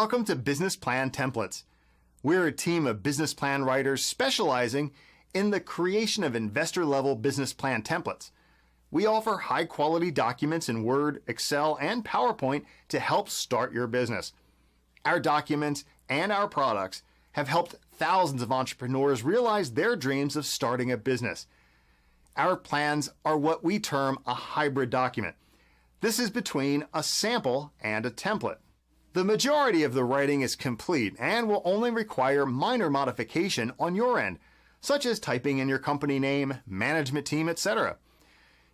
Welcome to Business Plan Templates. We're a team of business plan writers specializing in the creation of investor-level business plan templates. We offer high-quality documents in Word, Excel, and PowerPoint to help start your business. Our documents and our products have helped thousands of entrepreneurs realize their dreams of starting a business. Our plans are what we term a hybrid document. This is between a sample and a template. The majority of the writing is complete and will only require minor modification on your end, such as typing in your company name, management team, etc.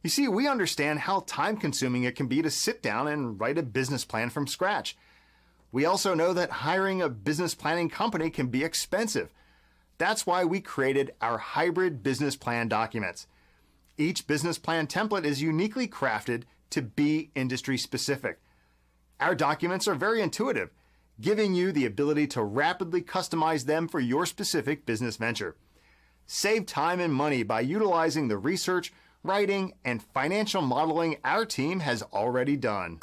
You see, we understand how time-consuming it can be to sit down and write a business plan from scratch. We also know that hiring a business planning company can be expensive. That's why we created our hybrid business plan documents. Each business plan template is uniquely crafted to be industry specific. Our documents are very intuitive, giving you the ability to rapidly customize them for your specific business venture. Save time and money by utilizing the research, writing, and financial modeling our team has already done.